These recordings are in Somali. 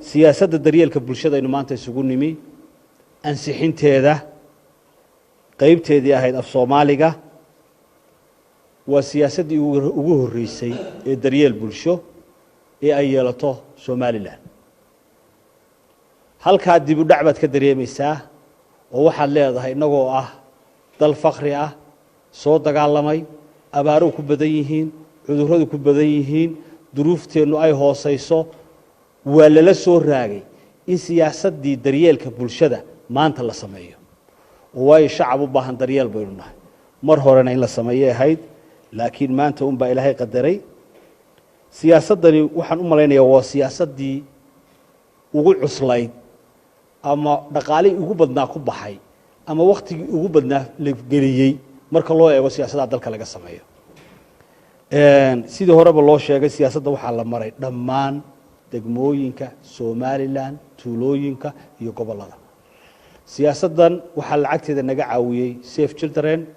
siyaasadda daryeelka bulshada aynu maanta isugu nimi ansixinteeda qaybteedii ahayd af Soomaaliga waa siyaasaddii ugu horeysay ee daryeel bulsho ee ay yeelato Soomaaliland halka dib u dhac baad ka dareemaysaa oo waxaad leedahay inagoo ah dal faqri ah soo dagaalamay abaaro ku badan yihiin cudurradu ku badan yihiin duruufteenu ay hoosayso waa la soo raagay in siyaasaddii daryeelka bulshada maanta la sameeyo oo way shacab u baahan daryeel baynu nahay mar horena in la sameeyo ahayd laakiin maanta un baa Ilaahay qadaray siyaasadani waxaan u maleynayaa waa siyaasaddii ugu cuslayd ama dhaqaalii ugu badnaa ku baxay ama waqtigii ugu badnaa la geliyay marka loo eego siyaasadda dalka laga sameeyo sidii horeba loo sheegay siyaasadda waxaa la maray dhammaan degmooyinka Somaliland tuulooyinka iyo gobolada siyaasaddan waxaa lacagteeda naga caawiyay Save Children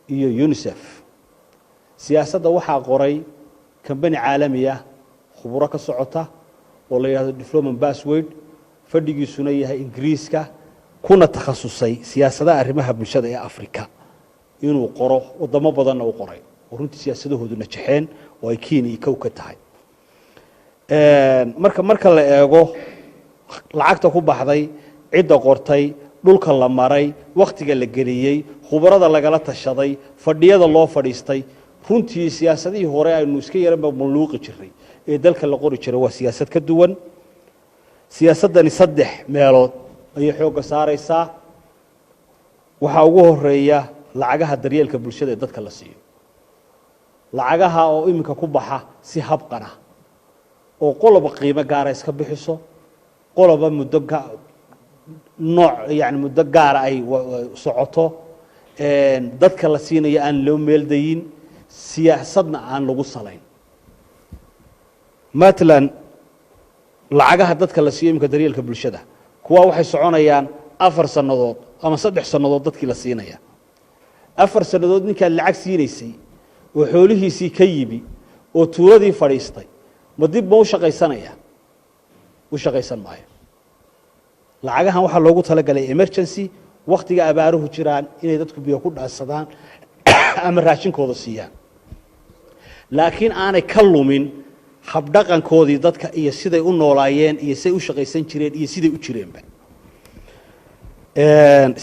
iyo UNICEF siyaasadda waxaa qoray company caalami ah khubaro ka socota oo la yiraahdo Development Pathways fadhigiisuna yahay Ingiriiska kuna takhasusay siyaasadaha arrimaha bulshada ee Afrika inuu qoro wadamo badan oo qoray oo runtii siyaasadahoodu najaxeen oo ay Kenya ka tahay marka la eego lacagta ku baxday cidda qortay dhulka la maray waqtiga la geliyay khubarada lagala tashaday fadhiyada loo fadhiistay runtii siyaasadihii hore aynu iska yaranba maluuqi jiray ee dalka la qori jiray waa siyaasad ka duwan siyaasadani saddex meelood ay xoog saaraysaa waxa ugu horeeya lacagaha daryeelka bulshada ee dadka la siiyo lacagaha oo iminka ku baxa si habqana oo qoloba qiimo gaar ah iska bixiso qoloba muddo muddo gaar ay socoto dadka la siinayo aan loo meeldayin siyaasadna aan lagu salayn مثلا lacagaha dadka la siiyo imka daryeelka bulshada kuwa waxay soconayaan 4 sanadood ama 3 sanadood dadkii la siinaya 4 sanadood ninka lacag siineysay oo xoolihiisii ka yibi oo tuuladii fadhiistay ma dib u shaqaysanaya u shaqaysan maayo lacagahan waxa loogu talagalay emergency waqtiga abaaruhu jiraan inay dadku biyo ku dhaansadaan ama raashinkooda siiyaan laakiin aanay ka lumin habdhaqankoodii dadka iyo siday u noolaayeen iyo siday u shaqaysan jireen iyo siday u jireenba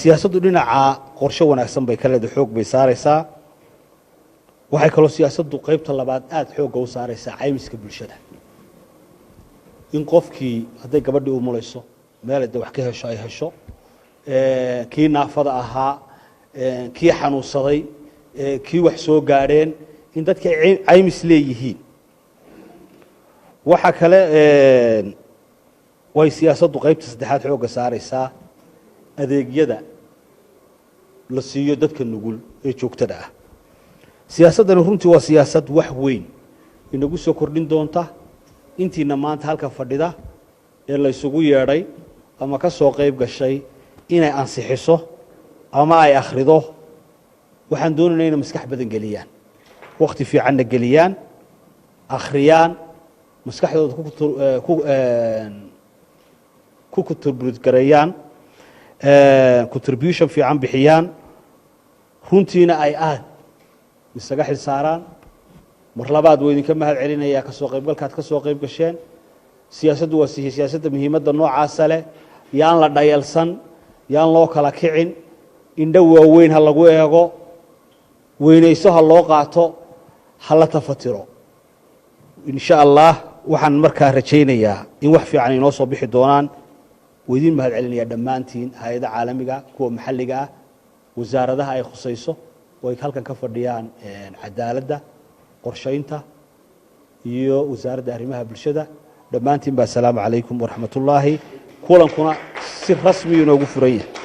siyaasaddu dhinaca qorshe wanaagsan bay kala xoog bay saaraysaa waxay kaloo siyaasaddu qaybta labaad aad xoog u saaraysaa caymiska bulshada in qofkii haday gabadhii u mulayso meel ay wax ka hesho ay hesho kii naafada ahaa kii xanuunsaday kii wax soo gaareen in dadka caymis leeyihiin waxa kale way siyaasaddu qaybta saddexaad xoog saaraysaa adeegyada la siiyo dadka nugul ee joogtada ah siyaasaddan runtii waa siyaasad wax weyn inagu soo kordhin doonta intiina maanta halka fadhida ee la isugu yeeray ama ka soo qayb gashay inay ansixiso ama ay akhrido waxaan doonaynaa inay maskax badan geliyaan waqti fiican geliyaan akhriyaan maskaxdooda ku contribute-gareeyaan contribution fiican bixiyaan runtiina ay aad isaga xil saaraan mar labaad way idinka mahad celinayaa ka soo qaybgalkaad ka soo qayb gasheen siyaasaddu waa siyaasadda muhiimadda noocaas leh yaan la dhayalsan yaan loo kala kicin indho waaweyn ha lagu eego weynayso ha loo qaato ha la tafatiro insha Allah waxaan markaa rajaynayaa in wax fiican inoo soo bixi doonaan weydin mahad celinaya dhamaantiin hay'adaha caalamiga kuwa maxalliga ah wasaaradaha ay khusayso way halkan ka fadhiyaan cadaaladda qorsheynta iyo wasaaradda arrimaha bulshada dhamaantiin ba salaamu calaykum wa rahmatullaahi kulankuna si rasmi inoogu furan yahay